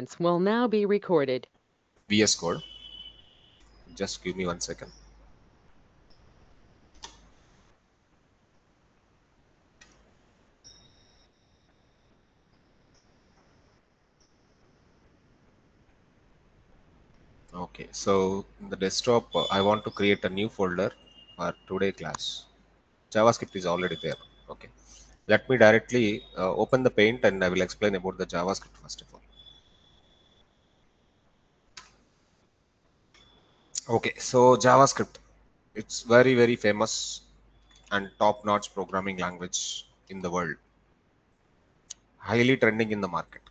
conference will now be recorded. VS Code. Just give me 1 second. Okay, so in the desktop, I want to create a new folder for today class. JavaScript is already there. Okay, let me directly open the paint and I will explain about the JavaScript first of all. Okay, so JavaScript, it's very famous and top-notch programming language in the world. Highly trending in the market.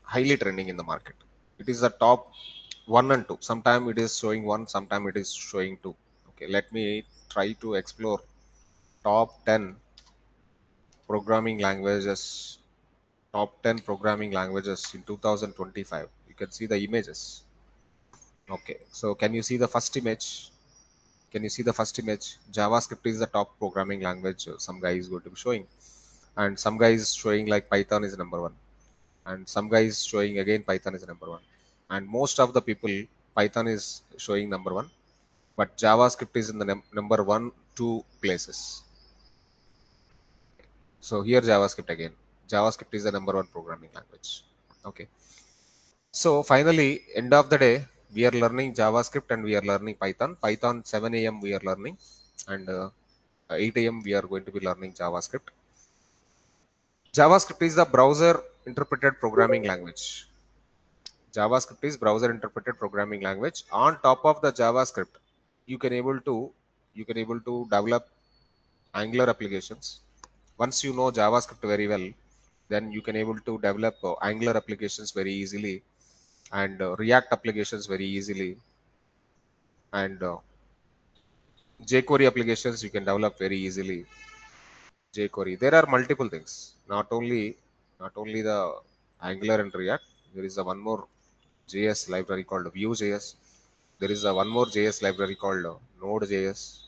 Highly trending in the market. It is the top one and two. Sometimes it is showing one, sometimes it is showing two. Okay, let me try to explore top 10 programming languages. Top 10 programming languages in 2025. You can see the images. Okay, so can you see the first image? Can you see the first image? JavaScript is the top programming language. Some guy is going to be showing, and some guy is showing like Python is number one, and some guy is showing again Python is number one, and most of the people Python is showing number one, but JavaScript is in the number one, two places. So here JavaScript again. JavaScript is the number one programming language. Okay. So finally, end of the day, we are learning JavaScript and we are learning Python. Python 7 a.m. we are learning, and 8 a.m. we are going to be learning JavaScript. JavaScript is the browser interpreted programming language. JavaScript is browser interpreted programming language. On top of the JavaScript, you can able to develop Angular applications. Once you know JavaScript very well, then you can able to develop Angular applications very easily, and React applications very easily, and jQuery applications you can develop very easily. jQuery. There are multiple things. Not only the Angular and React. There is a one more JS library called Vue.js. There is a one more JS library called Node.js.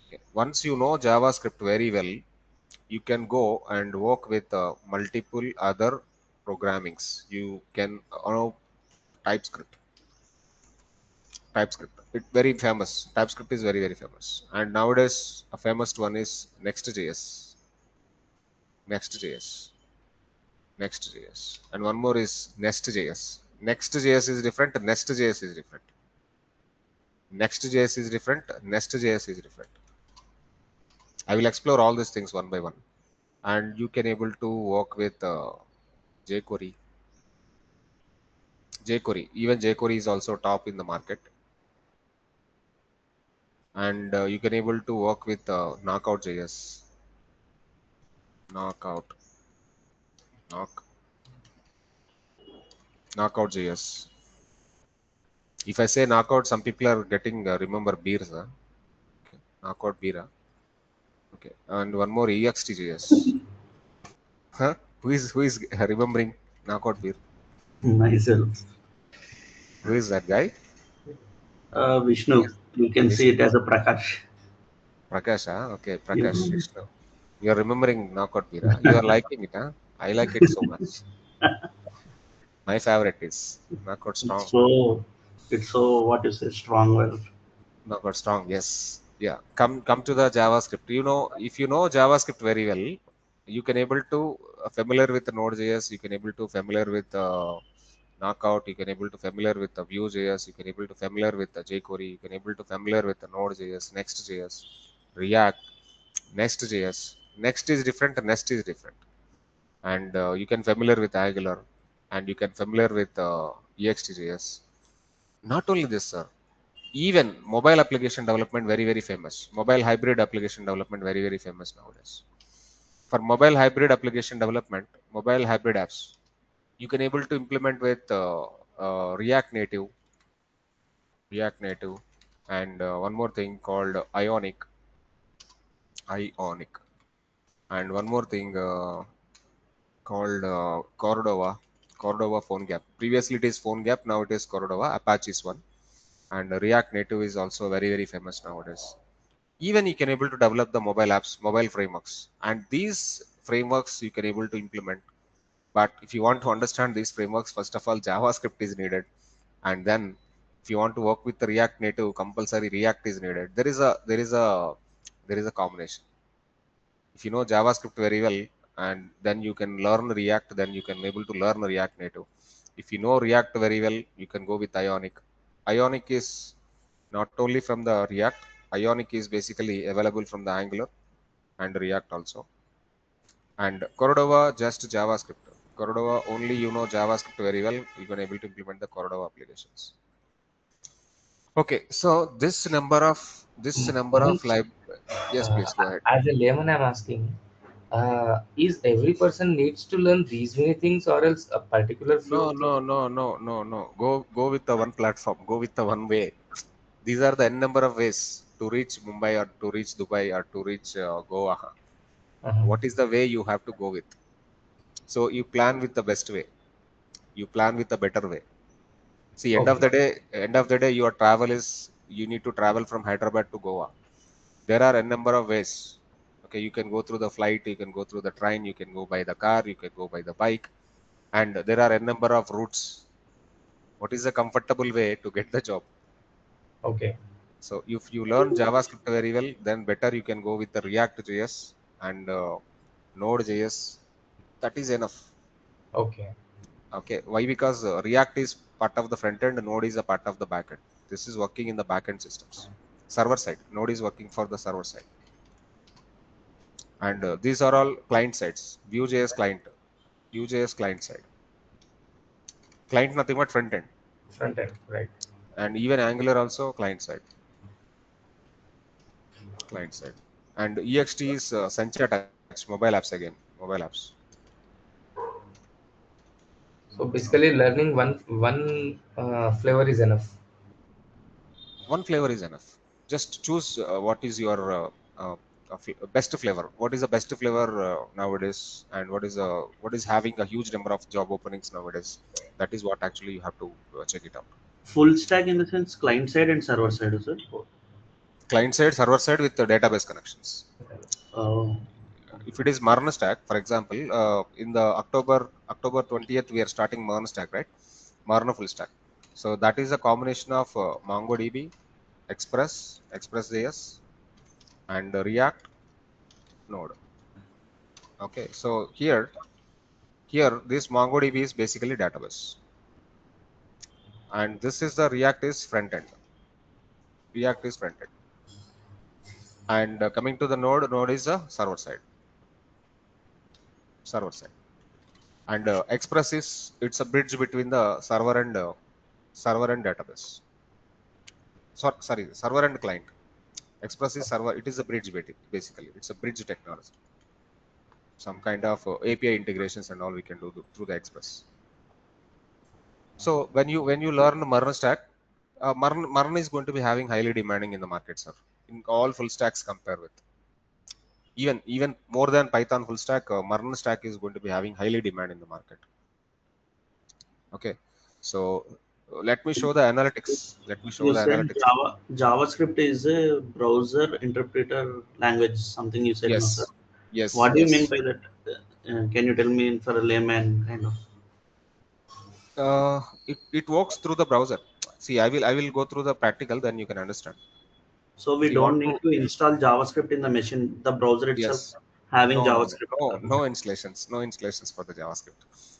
Okay. Once you know JavaScript very well, you can go and work with multiple other programmings. You can TypeScript. TypeScript. It's very famous. TypeScript is very famous. And nowadays, a famous one is Next.js. Next.js. Next.js. And one more is Nest.js. Next.js is different. Nest.js is different. Next.js is different. Nest.js is different. I will explore all these things one by one. And you can able to work with jQuery. jQuery. Even jQuery is also top in the market. And you can able to work with Knockout.js. Knockout. Knockout.js. If I say knockout, some people are getting remember beers. Huh? Okay. Knockout beer. Okay. And one more ext.js. Huh? Who is remembering knockout beer? Myself. Who is that guy? Vishnu. You can see Vishnu. it as a Prakash. Prakash. Huh? Okay. Yeah. Prakash. Vishnu. You are remembering knockout beer. Huh? You are liking it. Huh? I like it so much. My favorite is knockout It's strong. so, it's so, what you say, strong well. Knockout strong. Yes. Yeah. Come to the JavaScript. You know, if you know JavaScript very well, you can able to familiar with the Node.js. You can able to familiar with Knockout. You can able to familiar with the Vue.js. You can able to familiar with the jQuery. You can able to familiar with the Node.js, Next.js, React, Next.js. Next is different. Nest is different. And you can familiar with Angular, and you can familiar with ext.js. Not only this, sir. Even mobile application development very famous. Mobile hybrid application development very famous nowadays. For mobile hybrid application development, mobile hybrid apps, you can able to implement with React Native, and one more thing called Ionic, and one more thing called Cordova Phone Gap. Previously it is Phone Gap, now it is Cordova. Apache is one, and React Native is also very famous nowadays. Even you can able to develop the mobile apps, mobile frameworks, and these frameworks you can able to implement But if you want to understand these frameworks, first of all, JavaScript is needed, and then if you want to work with the React Native, compulsory React is needed. There is a combination. If you know JavaScript very well, and then you can learn React, then you can able to learn React Native. If you know React very well, you can go with Ionic. Ionic is not only from the React. Ionic is basically available from the Angular and React also. And Cordova just JavaScript. Cordova only you know JavaScript very well, you can able to implement the Cordova applications. Okay, so this number of Mohansh, lib. Yes, please go ahead. as a layman, I'm asking, is every person needs to learn these many things, or else a particular No, few? no, no, no, no, no. Go with the one platform. Go with the one way. These are the n number of ways to reach Mumbai or to reach Dubai or to reach Goa. Uh-huh. What is the way you have to go with? So you plan with the best way. You plan with the better way. See, Okay, end of the day, your travel is you need to travel from Hyderabad to Goa. There are a number of ways. Okay, you can go through the flight, you can go through the train, you can go by the car, you can go by the bike, and there are a number of routes. What is the comfortable way to get the job? okay, So if you learn JavaScript very well, then better you can go with the React JS and Node JS. That is enough. okay, Okay, why? Because React is part of the front end, Node is a part of the back end. This is working in the back end systems. Server side, Node is working for the server side. And these are all client sides. Vue.js client, Vue.js client side. Client nothing but front end. front end, right? And even Angular also client side. Client side. And ext is Sencha Touch, mobile apps again, mobile apps. So basically, Okay, learning one flavor is enough. one flavor is enough. Just choose what is your best flavor. What is the best flavor nowadays, and what is having a huge number of job openings nowadays? That is what actually you have to check it out. Full stack in the sense client side and server side, is it? Client side, server side with the database connections. Oh, If it is Marna stack, for example, in the October 20th, we are starting Marna stack, right? Marna full stack. So that is a combination of MongoDB, Express.js, and React Node. Okay, so here this MongoDB is basically database, and this is the React is front end. React is front end, and coming to the Node is the server side, and Express is it's a bridge between the server and database. Sorry, server and client. Express is server. It is a bridge basically. It's a bridge technology. Some kind of API integrations and all we can do through the Express. So when you learn Marna stack, Marna is going to be having highly demanding in the market, sir. In all full stacks compare with, even more than Python full stack, Marna stack is going to be having highly demand in the market. Okay, so let me show the analytics. Let me show you the said analytics. JavaScript is a browser interpreter language, something you said, no, sir? Yes, yes, What do you mean yes. by that? Can you tell me for a layman kind of? It works through the browser. See, I will go through the practical, then you can understand. So we If you don't want need to, to install JavaScript in the machine, the browser itself yes. having No, no, no, JavaScript. no, no installations, no installations for the JavaScript.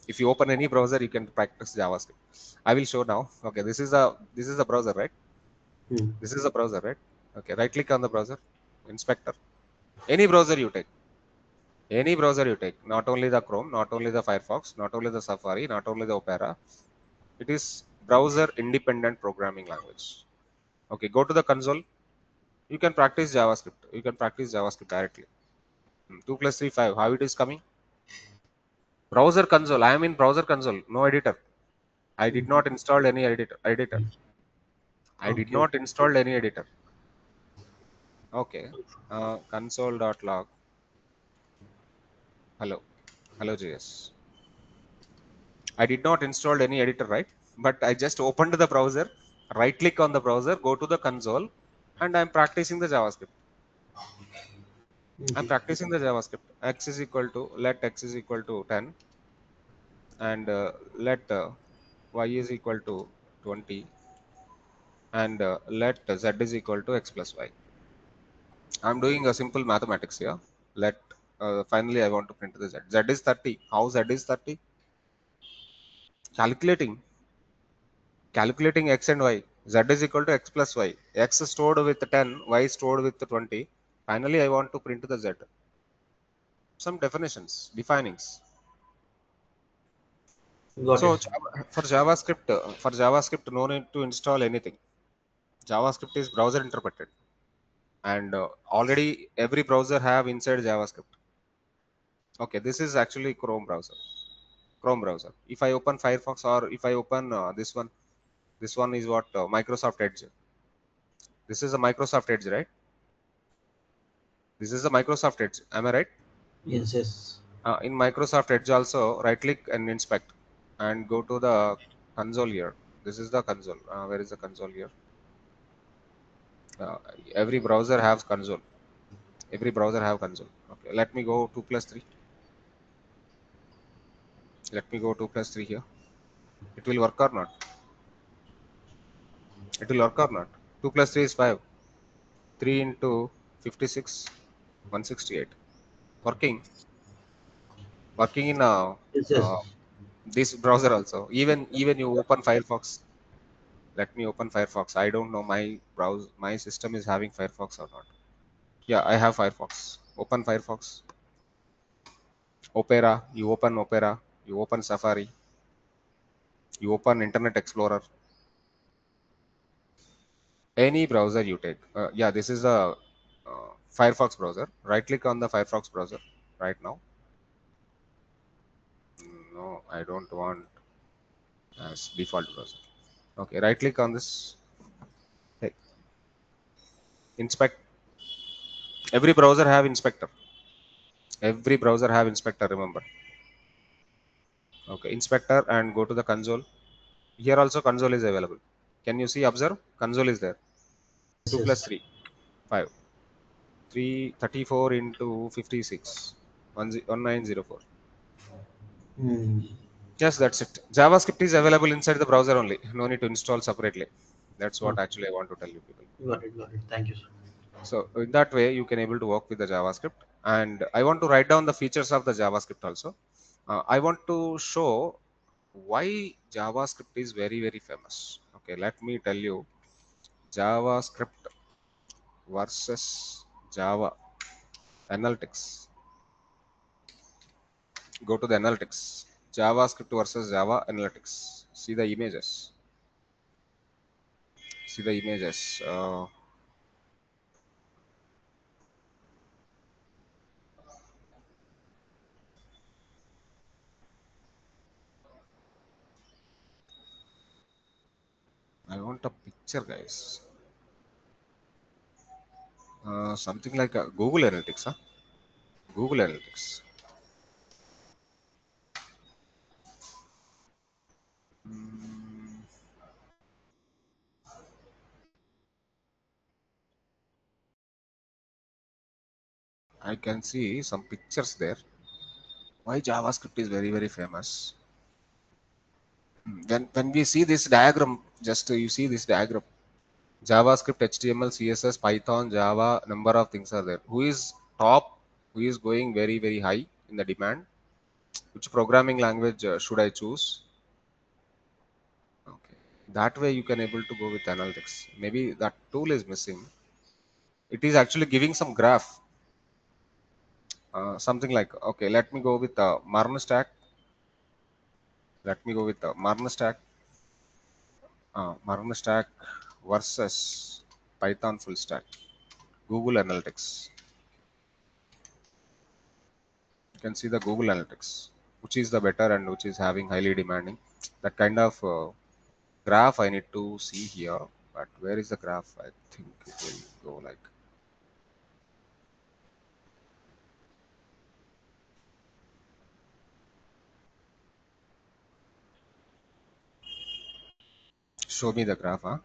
If you open any browser, you can practice JavaScript. I will show now. Okay, this is a browser, right? Hmm. This is a browser, right? Okay, right click on the browser, inspector. Any browser you take, not only the Chrome, not only the Firefox, not only the Safari, not only the Opera. It is browser independent programming language. Okay, go to the console. You can practice JavaScript. You can practice JavaScript directly. 2 plus 3, 5. How it is coming? Browser console. I am in browser console. No editor. I did not install any editor. I did Okay. not install any editor. Okay. Console.log. Hello. Hello JS. I did not install any editor, right? But I just opened the browser, right click on the browser, go to the console, and I'm practicing the JavaScript. I'm Mhm. practicing the JavaScript. X is equal to, let X is equal to 10. and let y is equal to 20, and let z is equal to x plus y. I'm doing a simple mathematics here. Let finally I want to print the z. Z is 30. How z is 30? Calculating x and y. Z is equal to x plus y. X stored with 10, y stored with 20. Finally, I want to print the z. Some definitions, definings. Got So it. for JavaScript, no need to install anything. JavaScript is browser interpreted, and already every browser have inside JavaScript. Okay, this is actually Chrome browser. Chrome browser. If I open Firefox, or if I open this one is what Microsoft Edge. This is a Microsoft Edge, right? This is a Microsoft Edge. Am I right? Yes, yes. In Microsoft Edge also, right click and inspect and go to the console here. This is the console. Where is the console here? Uh, every browser has console. Every browser have console. Okay, let me go 2 plus 3. Let me go 2 plus 3 here. It will work or not? It will work or not? 2 plus 3 is 5. 3 into 56, 168. Working. Working in Yes, uh, yes. this browser also. Even you open Firefox. Let me open Firefox. I don't know my system is having Firefox or not. Yeah, I have Firefox. Open Firefox. Opera. You open Opera. You open Safari. You open Internet Explorer. Any browser you take. Yeah, this is a Firefox browser. Right click on the Firefox browser right now. No, I don't want as default browser. Okay, right click on this. Hey, inspect. Every browser have inspector. Every browser have inspector. Remember. Okay, inspector and go to the console. Here also console is available. Can you see? Observe. Console is there. Yes, 2 plus yes. 3, 5. 34 into 56. 1904. Hmm. Yes, that's it. JavaScript is available inside the browser only. No need to install separately. That's what Okay. actually I want to tell you people. Got it. Got it. Thank you, sir. So in that way, you can able to work with the JavaScript. And I want to write down the features of the JavaScript also. I want to show why JavaScript is very, very famous. Okay, let me tell you JavaScript versus Java analytics. Go to the analytics. JavaScript versus Java analytics. See the images. See the images. I want a picture, guys. Something like Google Analytics, huh? Google Analytics. Mm, I can see some pictures there. Why JavaScript is very, very famous? When we see this diagram, just you see this diagram. JavaScript, HTML, CSS, Python, Java, number of things are there. Who is top? Who is going very, very high in the demand? Which programming language should I choose? Okay. That way you can able to go with analytics. Maybe that tool is missing. It is actually giving some graph. Something like, okay, let me go with Marna stack. Let me go with Marna stack. Marna stack versus Python full stack. Google Analytics. You can see the Google Analytics, which is the better and which is having highly demanding. That kind of graph I need to see here. But where is the graph? I think it will go like. Show me the graph, huh?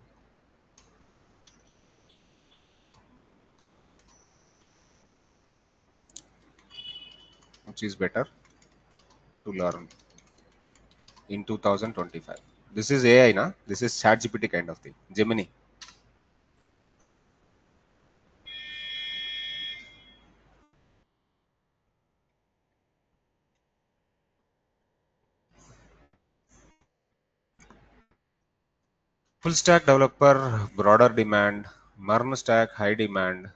Which is better to learn. in 2025. This is AI, na? This is ChatGPT kind of thing. Gemini. Full stack developer, broader demand. MERN stack, high demand.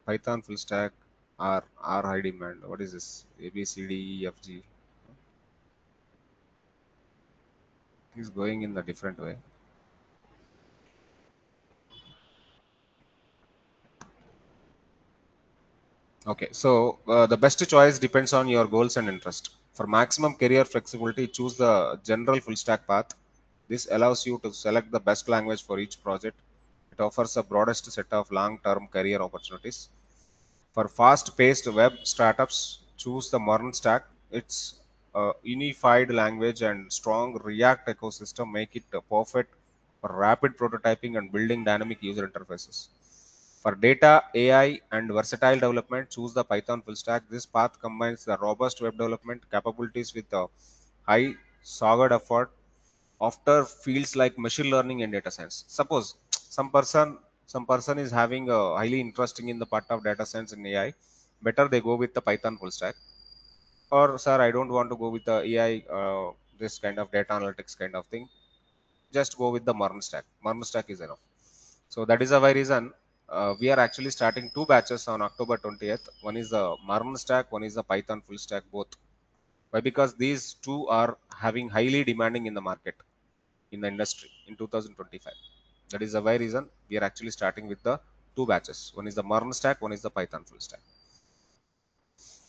Python full stack are high demand. What is this? A, B, C, D, E, F, G. He's going in a different way. Okay, so the best choice depends on your goals and interest. For maximum career flexibility, choose the general full stack path. This allows you to select the best language for each project. It offers the broadest set of long-term career opportunities. For fast-paced web startups, choose the modern stack. Its unified language and strong React ecosystem make it perfect for rapid prototyping and building dynamic user interfaces. For data, AI, and versatile development, choose the Python full stack. This path combines the robust web development capabilities with a high SOG effort after fields like machine learning and data science. Suppose some person is having a highly interesting in the part of data science and AI, better they go with the Python full stack. Or sir, I don't want to go with the AI, this kind of data analytics kind of thing. Just go with the MERN stack. MERN stack is enough. So that is the why reason we are actually starting two batches on October 20th. One is the MERN stack, one is the Python full stack, both. Why? Because these two are having highly demanding in the market, in the industry in 2025. That is the why reason we are actually starting with the two batches. One is the MERN stack, one is the Python full stack.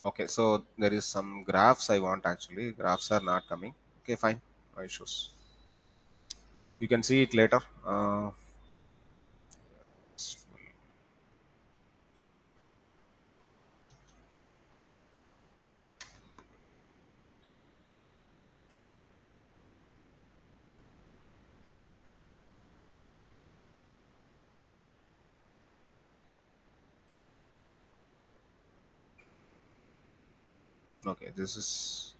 Okay, so there is some graphs I want actually. Graphs are not coming. Okay, fine. No issues. You can see it later. Okay, this is,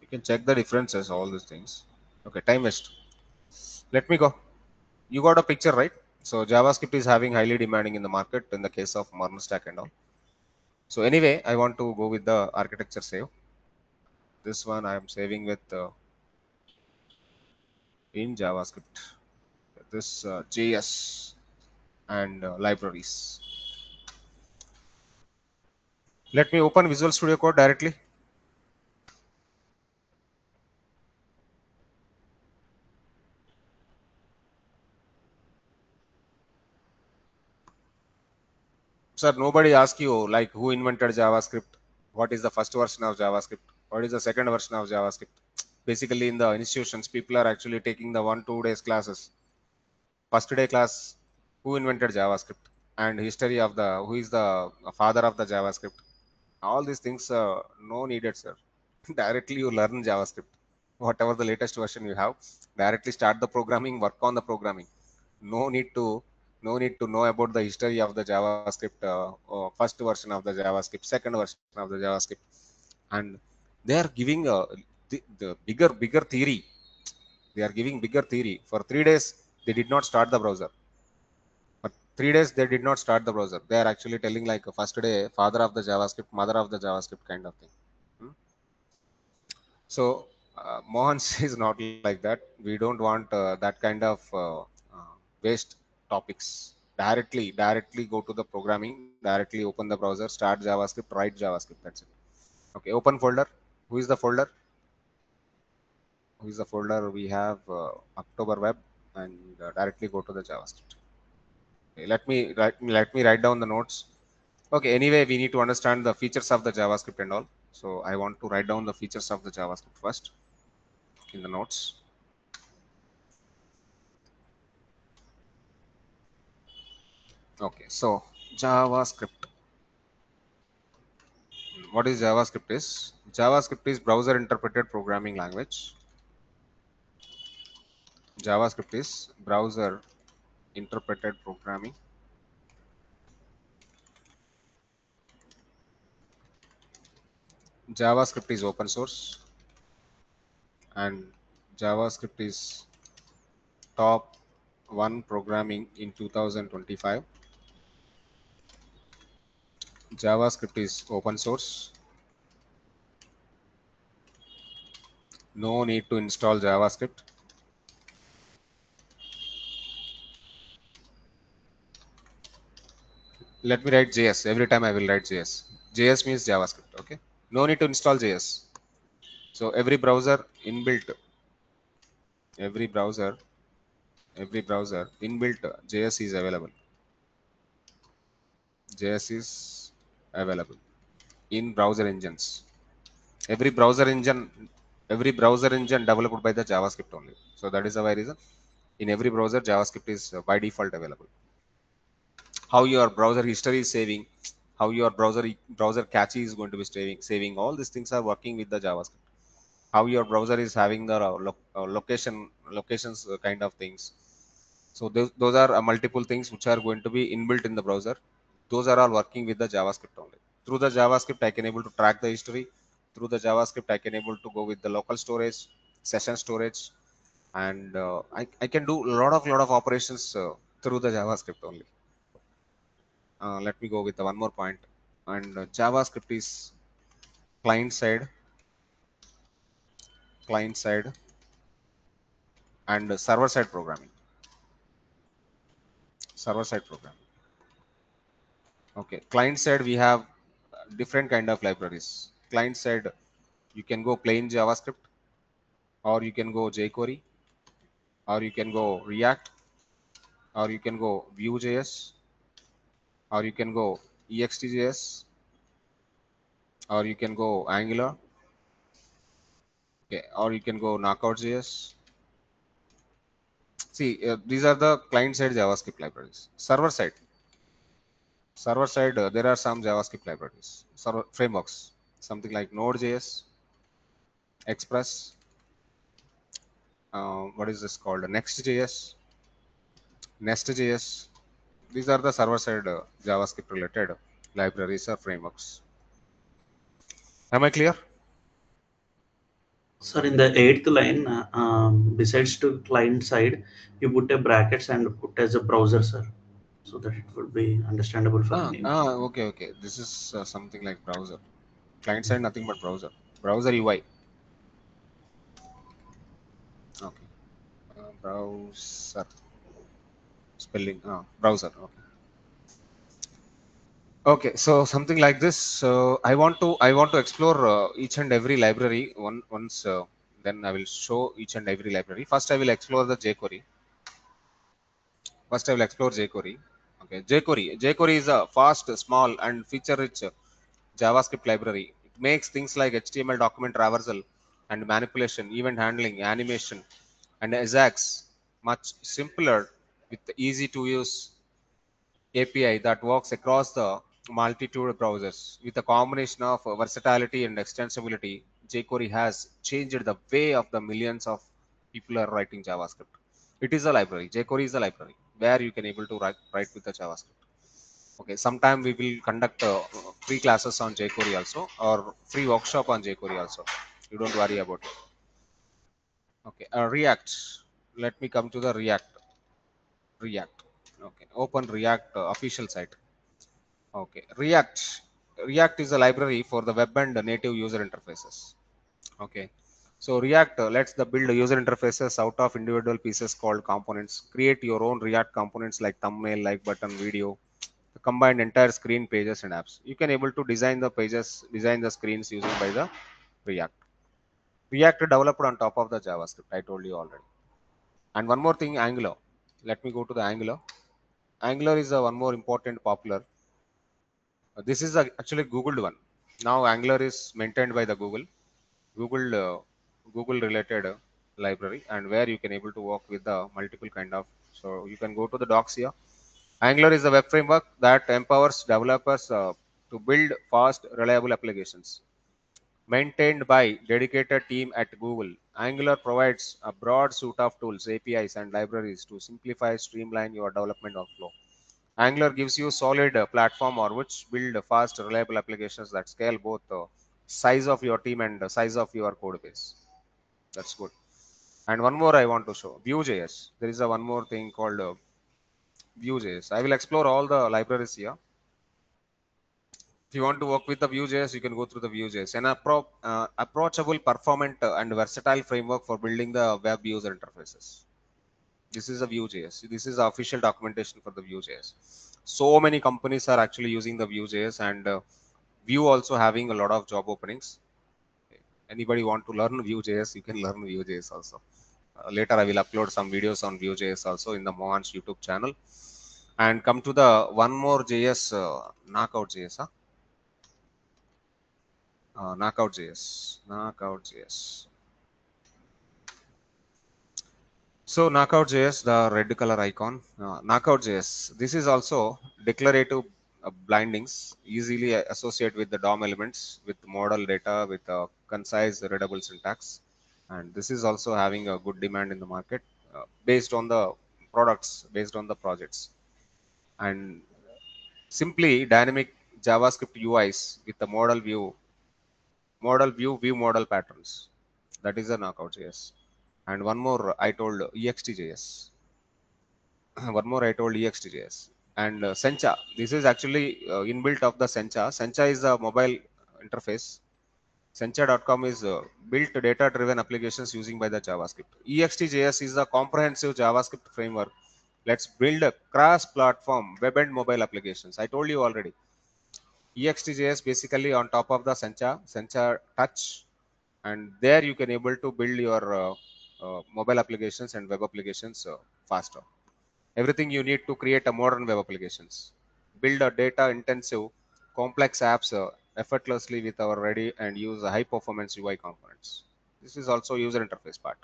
you can check the differences, all these things. Okay, time waste. Let me go. You got a picture, right? So JavaScript is having highly demanding in the market in the case of MERN stack and all. So anyway, I want to go with the architecture save. This one I am saving with in JavaScript. This JS and libraries. Let me open Visual Studio Code directly. Sir, nobody ask you like who invented JavaScript, what is the first version of JavaScript, what is the second version of JavaScript. Basically, in the institutions, people are actually taking the 1-2 days classes. First day class, who invented JavaScript and history of the who is the father of the JavaScript. All these things no needed, sir. Directly you learn JavaScript, whatever the latest version you have. Directly start the programming, work on the programming. No need to know about the history of the JavaScript, first version of the JavaScript, second version of the JavaScript, and they are giving the bigger theory. They are giving bigger theory. For 3 days, they did not start the browser. For 3 days, they did not start the browser. They are actually telling like first day, father of the JavaScript, mother of the JavaScript kind of thing. Hmm? So Mohansh is not like that. We don't want that kind of waste topics. Directly go to the programming. Directly open the browser, start JavaScript, write JavaScript. That's it. Okay, open folder. Who is the folder? Who is the folder? We have October web, and directly go to the JavaScript. Okay, let me write down the notes. Okay, anyway, we need to understand the features of the JavaScript and all. So I want to write down the features of the JavaScript first in the notes. Okay, so JavaScript. What is JavaScript is? JavaScript is browser interpreted programming language. JavaScript is browser interpreted programming. JavaScript is open source, and JavaScript is top one programming in 2025. JavaScript is open source. No need to install JavaScript. Let me write JS. Every time I will write JS. JS means JavaScript. Okay. No need to install JS. So every browser inbuilt, every browser inbuilt JS is available. JS is available in browser engines. Every browser engine, every browser engine developed by the JavaScript only. So that is the why reason. In every browser, JavaScript is by default available. How your browser history is saving, how your browser cache is going to be saving. All these things are working with the JavaScript. How your browser is having the locations kind of things. So those are multiple things which are going to be inbuilt in the browser. Those are all working with the JavaScript only. Through the JavaScript, I can able to track the history. Through the JavaScript, I can able to go with the local storage, session storage, and I can do a lot of operations through the JavaScript only. Let me go with the one more point. And JavaScript is client side, client side, and server side programming. Server side programming. Okay, client side we have different kind of libraries. Client side you can go plain JavaScript, or you can go jQuery, or you can go React, or you can go Vue.js, or you can go EXT.js, or you can go Angular, okay, or you can go Knockout.js. See, these are the client side JavaScript libraries. Server side, there are some JavaScript libraries, server frameworks, something like Node.js, Express, what is this called? Next.js, Nest.js. These are the server side JavaScript related libraries or frameworks. Am I clear? Sir, in the eighth line, besides to client side, you put a brackets and put as a browser, sir, so that it would be understandable for me. Okay, okay. This is something like browser. Client side, nothing but browser. Browser UI. Okay. Browser. Spelling. Browser. Okay. Okay. So something like this. So I want to explore each and every library once. Then I will show each and every library. First, I will explore the jQuery. First, I will explore jQuery. Okay. jQuery is a fast, small, and feature-rich JavaScript library. It makes things like HTML document traversal and manipulation, event handling, animation, and Ajax much simpler with the easy to use API that works across the multitude of browsers. With a combination of versatility and extensibility, jQuery has changed the way of the millions of people are writing JavaScript. It is a library. jQuery is a library where you can able to write with the JavaScript. Okay, sometime we will conduct free classes on jQuery also, or free workshop on jQuery also. You don't worry about it. Okay, React. Let me come to the React. React. Okay, open React official site. Okay, React is a library for the web and native user interfaces. Okay, so React lets the build user interfaces out of individual pieces called components. Create your own React components like thumbnail, like button, video, combined entire screen, pages, and apps. You can able to design the pages, design the screens using by the React. React developed on top of the JavaScript. I told you already. And one more thing, Angular. Let me go to the Angular. Angular is one more important popular. This is actually Googled one. Now Angular is maintained by the Google related library, and where you can able to work with the multiple kind of. So you can go to the docs here. Angular is a web framework that empowers developers to build fast, reliable applications. Maintained by dedicated team at Google, Angular provides a broad suite of tools, APIs, and libraries to simplify, streamline your development workflow. Angular gives you solid platform or which build fast, reliable applications that scale both the size of your team and the size of your code base. That's good. And one more I want to show, Vue.js. There is a one more thing called Vue.js. I will explore all the libraries here. If you want to work with the Vue.js, you can go through the Vue.js. An approachable, performant, and versatile framework for building the web user interfaces. This is a Vue.js. This is the official documentation for the Vue.js. So many companies are actually using the Vue.js, and Vue also having a lot of job openings. Anybody want to learn Vue.js, you can learn Vue.js also. Later, I will upload some videos on Vue.js also in the Mohansh YouTube channel. And come to the one more JS, Knockout.js. Huh? Knockout.js. So Knockout.js, the red color icon, Knockout.js. This is also declarative blindings, easily associate with the DOM elements, with model data, with concise, readable syntax. And this is also having a good demand in the market based on the products, based on the projects. And simply dynamic JavaScript UIs with the view model patterns. That is a Knockout.js. And one more I told EXT.js. One more I told EXT.js. And Sencha. This is actually inbuilt of the Sencha. Sencha is a mobile interface. Sencha.com is built data-driven applications using by the JavaScript. EXT.js is a comprehensive JavaScript framework. Let's build a cross-platform web and mobile applications. I told you already. EXT.js basically on top of the Sencha Touch, and there you can able to build your mobile applications and web applications faster. Everything you need to create a modern web applications. Build a data intensive, complex apps effortlessly with our ready and use high performance UI components. This is also user interface part.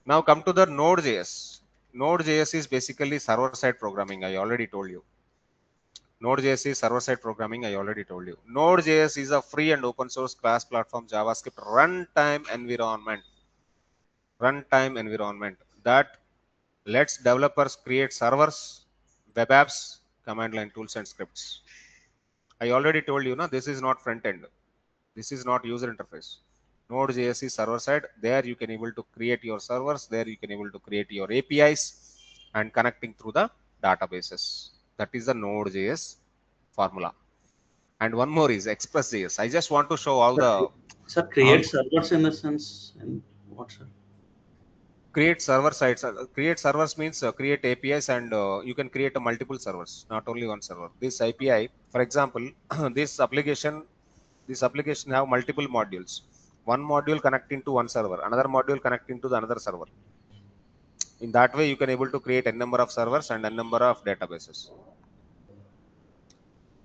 Now come to the Node.js. Node.js is basically server-side programming. I already told you. Node.js is server-side programming. I already told you. Node.js is a free and open source class platform JavaScript runtime environment that lets developers create servers, web apps, command line tools, and scripts. I already told you, no, this is not front end. This is not user interface. Node.js is server side. There you can able to create your servers. There you can able to create your APIs and connecting through the databases. That is the Node.js formula. And one more is Express.js. I just want to show all the Sir, create servers in the sense, and what, sir? create server sites. Create servers means create APIs, and you can create a multiple servers, not only one server. This API, for example, this application have multiple modules. One module connecting to one server, another module connecting to the another server. In that way, you can able to create a number of servers and a number of databases.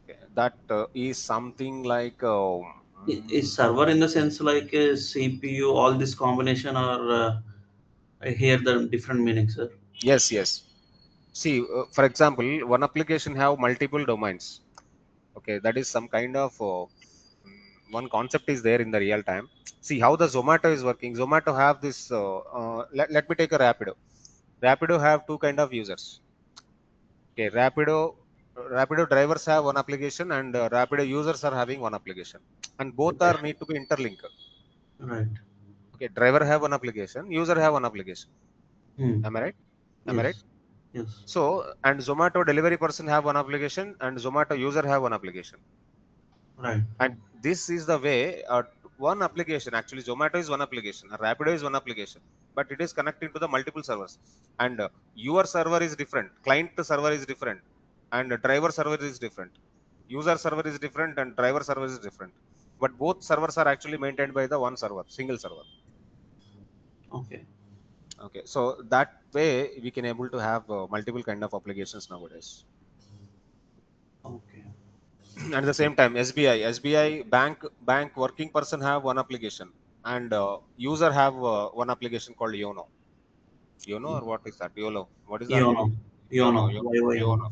Okay. That is something like Is server in the sense like a CPU, all this combination, or I hear the different meanings, sir? yes. See, for example, one application have multiple domains. Okay, that is some kind of one concept is there in the real time. See how the Zomato is working. Zomato have this. Let me take a Rapido. Rapido have two kind of users. Okay, Rapido drivers have one application, and Rapido users are having one application, and both Okay. are need to be interlinked. Right. Okay, driver have one application, user have one application. Hmm. Am I right? Am I right? Yes. Yes. So, and Zomato delivery person have one application, and Zomato user have one application. Right. And this is the way one application, actually Zomato is one application, Rapido is one application, but it is connecting to the multiple servers. And your server is different, client server is different, and driver server is different. User server is different and driver server is different. But both servers are actually maintained by the one server, single server. Okay. Okay, so that way we can able to have multiple kind of applications nowadays. Okay. And at the same time, SBI bank working person have one application, and user have one application called Yono, or what is that? YOLO. What is that? Yono. Yono. Yono,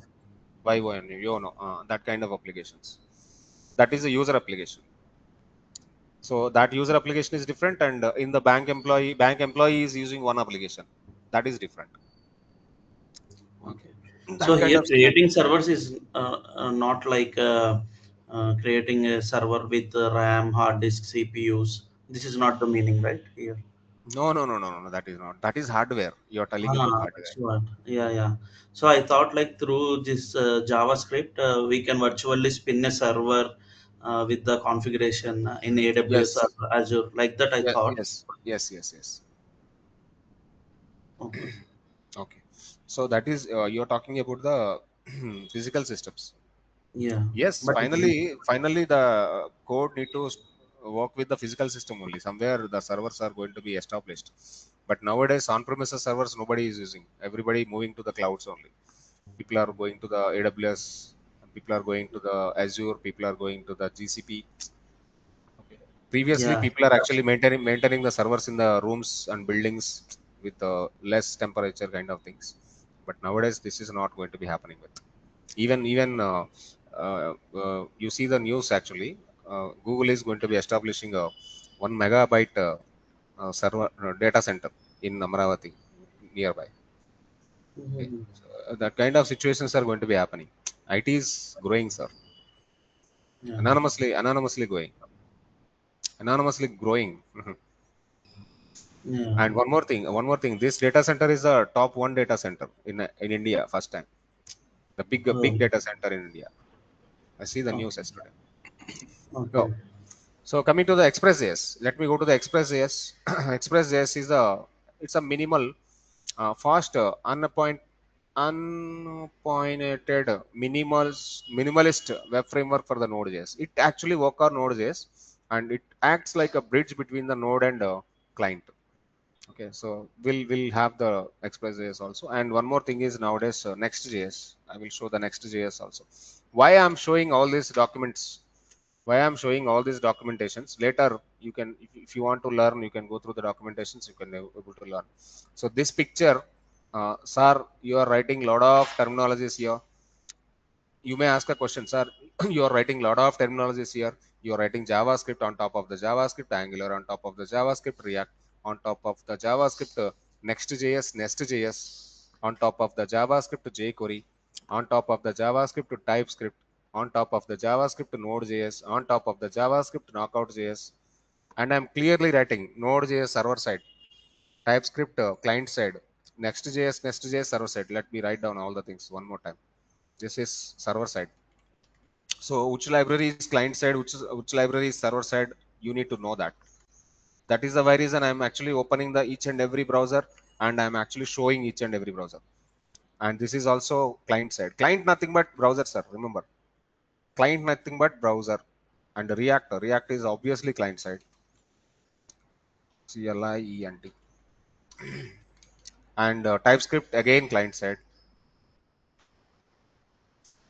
YYNO. Yono, that kind of applications. That is a user application. So that user application is different, and in the bank employee is using one application. That is different. Okay. So That kind here of creating servers is not like creating a server with RAM, hard disk, CPUs. This is not the meaning, right? Here. No. That is not. That is hardware. You are telling about hardware. That's what. Yeah. So I thought like through this JavaScript, we can virtually spin a server with the configuration in AWS Yes. or Azure. Like that, I Yeah. thought. Yes. Okay. Okay. So that is you're talking about the physical systems. Yeah. Yes. But Finally, the code need to work with the physical system only. Somewhere the servers are going to be established. But nowadays, on-premises servers nobody is using. Everybody moving to the clouds only. People are going to the AWS. People are going to the Azure. People are going to the GCP. Okay. Previously, yeah. people are actually maintaining the servers in the rooms and buildings with less temperature kind of things. But nowadays, this is not going to be happening with. You see the news actually. Google is going to be establishing a 1 megabyte server data center in Amravati nearby. Okay. Mhm. So, that kind of situations are going to be happening. IT is growing, sir. Yeah. Anonymously growing. Yeah. And one more thing. This data center is the top one data center in India first time. The big Oh, data center in India. I see the news okay. yesterday. Okay. So, so coming to the Express.js, let me go to the Express.js. Express.js is it's a minimal, fast, unappointed, minimalist web framework for the Node.js. It actually work on Node.js, and it acts like a bridge between the node and client. Okay, so we'll have the Express.js also. And one more thing is nowadays Next.js. I will show the Next.js also. Why I'm showing all these documents? Why I'm showing all these documentations? Later, you can, if you want to learn, you can go through the documentations. You can be able to learn. So this picture, sir, you are writing lot of terminologies here. You may ask a question, sir. You are writing lot of terminologies here. You are writing JavaScript on top of the JavaScript, Angular on top of the JavaScript, React on top of the JavaScript, Nest.js on top of the JavaScript, jQuery on top of the JavaScript, TypeScript on top of the JavaScript, Node.js on top of the JavaScript, Knockout.js. And I'm clearly writing Node.js server side, TypeScript client side, Next.js server side. Let me write down all the things one more time. This is server side. So which library is client side, which library is server side, you need to know that. That is the why reason I'm actually opening the each and every browser, and I'm actually showing each and every browser. And this is also client side. Client nothing but browser, sir. Remember, client nothing but browser. And React is obviously client side. CLIENT. And TypeScript again client side.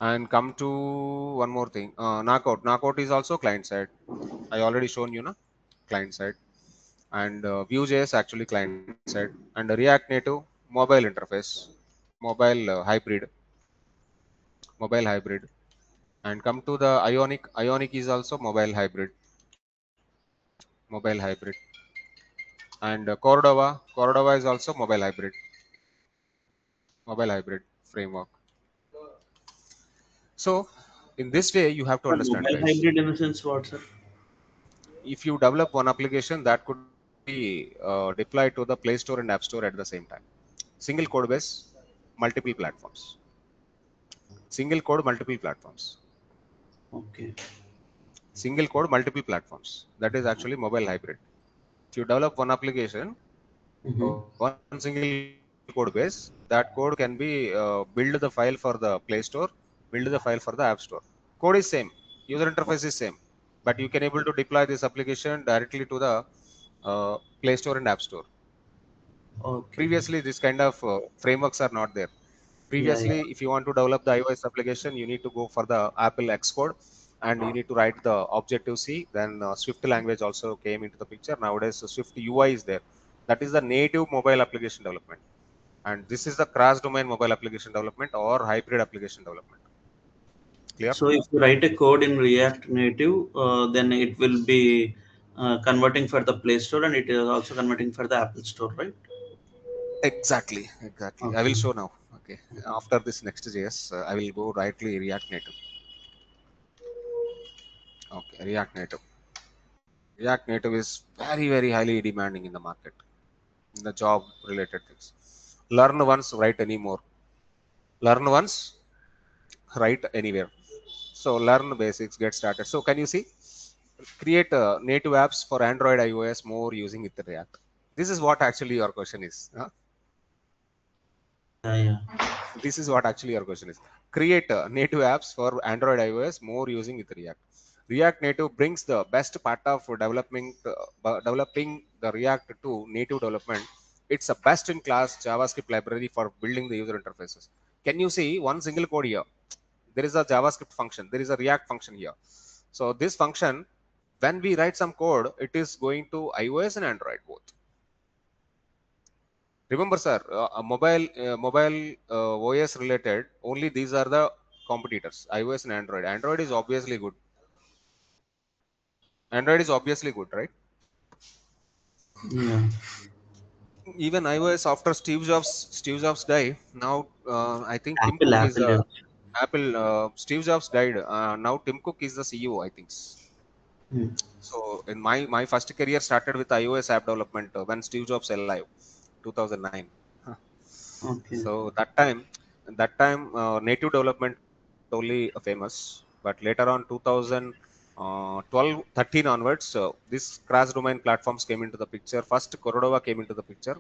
And come to one more thing. Knockout is also client side. I already shown you, na, client side. And Vue.js actually client side, and React Native mobile interface, mobile hybrid. And come to the Ionic is also mobile hybrid. And Cordova is also mobile hybrid framework. So in this way you have to But understand, mobile guys. hybrid in a sense, what, sir? If you develop one application, that could be deployed to the Play Store and App Store at the same time. Single code base, multiple platforms. Single code, multiple platforms. Okay. Single code, multiple platforms. That is actually mobile hybrid. If you develop one application, Mm-hmm. one single code base, that code can be build the file for the Play Store, build the file for the App Store. Code is same, user interface is same, but you can able to deploy this application directly to the Play Store and App Store. Okay. Previously, this kind of frameworks are not there. Yeah. Previously, if you want to develop the iOS application, you need to go for the Apple Xcode, and you need to write the Objective C. Then Swift language also came into the picture. Nowadays, Swift UI is there. That is the native mobile application development, and this is the cross-domain mobile application development or hybrid application development. Clear? So if you write a code in React Native, then it will be converting for the Play Store and it is also converting for the Apple Store, right? Exactly. I will Okay. show now. Okay. After this Next.js, I will go directly React Native. Okay, React Native. React Native is very highly demanding in the market. in the job related things. Learn once, write anymore. Learn once, write anywhere. So learn basics, get started. So can you see? Create native apps for Android, iOS more using with React. This is what actually your question is. Huh? Yeah, yeah. This is what actually your question is. Create native apps for Android, iOS more using with React. React Native brings the best part of developing the React to native development. It's a best in class JavaScript library for building the user interfaces. Can you see one single code here? There is a JavaScript function, there is a React function here. So this function, when we write some code, it is going to iOS and Android both. Remember, sir, mobile OS related, only these are the competitors, iOS and Android. Android is obviously good. Android is obviously good, right? Yeah. Even iOS after Steve Jobs died. Now I think Tim Apple, Cook is Apple, yes. Apple. Steve Jobs died. Now Tim Cook is the CEO, I think. Hmm. So in my first career started with iOS app development when Steve Jobs alive, 2009. Okay. So that time native development only famous, but later on 2012 13 onwards, this cross domain platforms came into the picture. First Cordova came into the picture,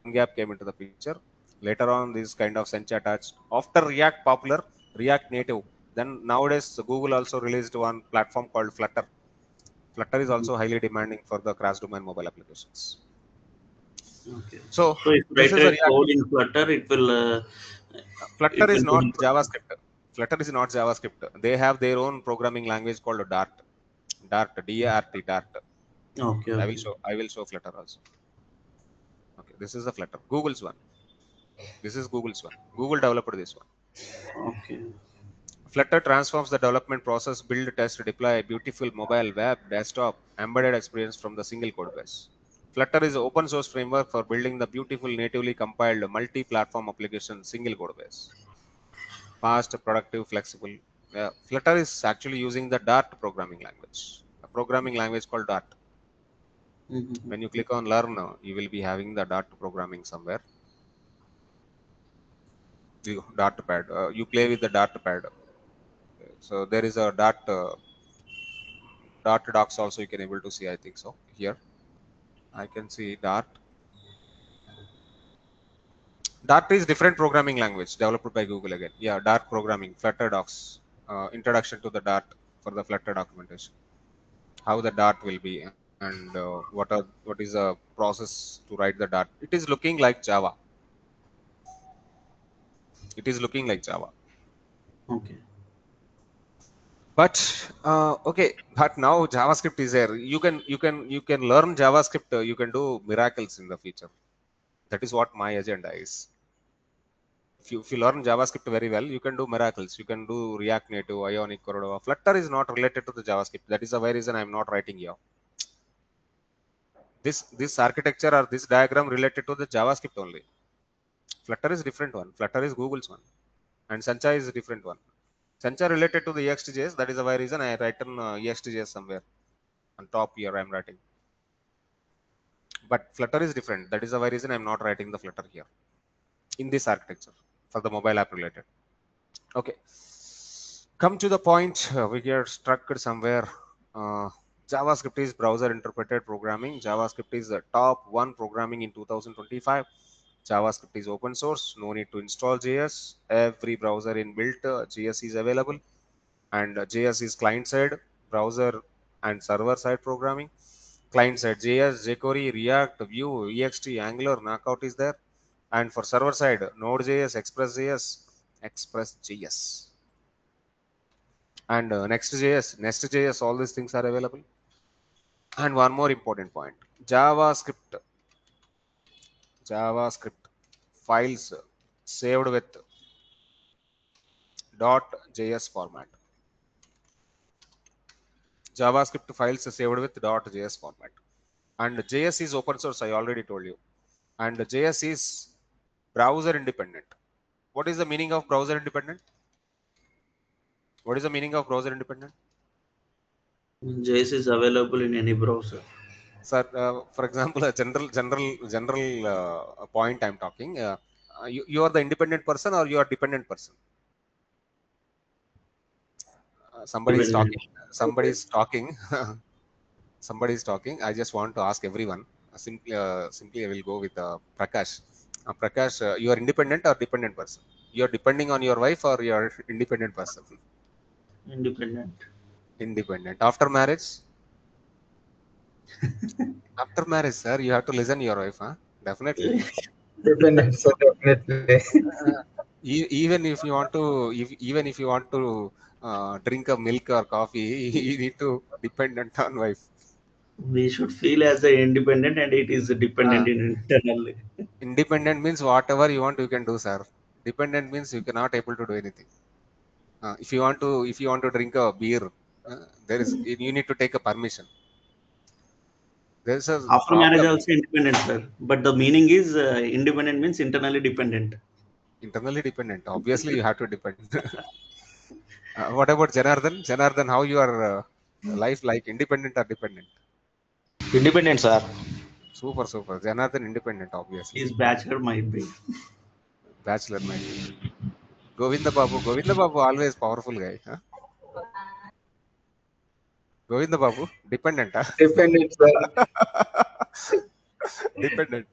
PhoneGap came into the picture. Later on this kind of Sencha attached. After React popular, React Native, then nowadays Google also released one platform called Flutter. Flutter is Mhm. also highly demanding for the cross domain mobile applications. Okay. So So if you this write is a a React. code in Flutter, Flutter it is will not run in Flutter. JavaScript. Flutter is not JavaScript. They have their own programming language called Dart. Dart, D-A-R-T, Dart. Okay, I will okay, show. I will show Flutter also. Okay, this is the Flutter. Google's one. This is Google's one. Google developed this one. okay. Flutter transforms the development process, build, test, deploy a beautiful mobile, web, desktop, embedded experience from the single code base. Flutter is an open source framework for building the beautiful natively compiled multi-platform application single code base. Fast, productive, flexible. Flutter is actually using the Dart programming language, a programming language called Dart. Mhm. When you click on learn, you will be having the Dart programming somewhere. Dart pad. You play with the Dart pad. So there is a Dart docs also you can able to see. I think so. Here I can see Dart. Dart is different programming language developed by Google again. Yeah, Dart programming, Flutter docs. Introduction to the Dart for the Flutter documentation. How the Dart will be, and what is the process to write the Dart. It is looking like Java. It is looking like Java. Okay. But okay, but now JavaScript is there. You can learn JavaScript. You can do miracles in the future. That is what my agenda is. If you learn JavaScript very well, you can do miracles. You can do React Native, Ionic, Cordova. Flutter is not related to the JavaScript. That is the very reason I am not writing here. This architecture or this diagram related to the JavaScript only. Flutter is different one. Flutter is Google's one, and Sancha is a different one. Sancha related to the EXTJS. That is the very reason I write in EXTJS somewhere on top here. I am writing, but Flutter is different. That is the very reason I am not writing the Flutter here in this architecture for the mobile app related. Okay, come to the point. We get stuck somewhere. Uh, JavaScript is browser interpreted programming. JavaScript is the top one programming in 2025. JavaScript is open source, no need to install JS. Every browser inbuilt JS is available, and JS is client side, browser and server side programming. Client side JS, jQuery, React, Vue, EXT, Angular, Knockout is there, and for server side Node.js, Express.js, Express.js, and Next.js. All these things are available. And one more important point: JavaScript files saved with .js format. JavaScript files saved with .js format. And JS is open source, I already told you. And JS is browser independent. What is the meaning of browser independent? What is the meaning of browser independent? JS is available in any browser. Sir, for example, a general point I'm talking. You are the independent person or you are dependent person? Somebody is Dependent. talking. Somebody is talking. Somebody is talking. I just want to ask everyone. Simply, I will go with Prakash. Prakash, you are independent or dependent person? You are depending on your wife or you are independent person? Independent. Independent. After marriage? After marriage, sir, you have to listen to your wife, huh? Definitely. Dependent, so definitely. Even if you want to, even if you want to drink a milk or coffee, you need to dependent on wife. We should feel as a independent, and it is Uh, dependent in internally. Independent means whatever you want, you can do, sir. Dependent means you cannot able to do anything. If you want to drink a beer, there is you need to take a permission. There is a After marriage, problem. also independent, sir. But the meaning is independent means internally dependent. Internally dependent. Obviously, you have to depend. What about Janardhan? Janardhan, how your life like independent or dependent? Independent, sir. Super, super. Janardhan independent, obviously. His bachelor might be. Bachelor might be. Govinda Babu, always powerful guy. Huh? Govinda Babu, dependent. Huh? Dependent, sir. Dependent.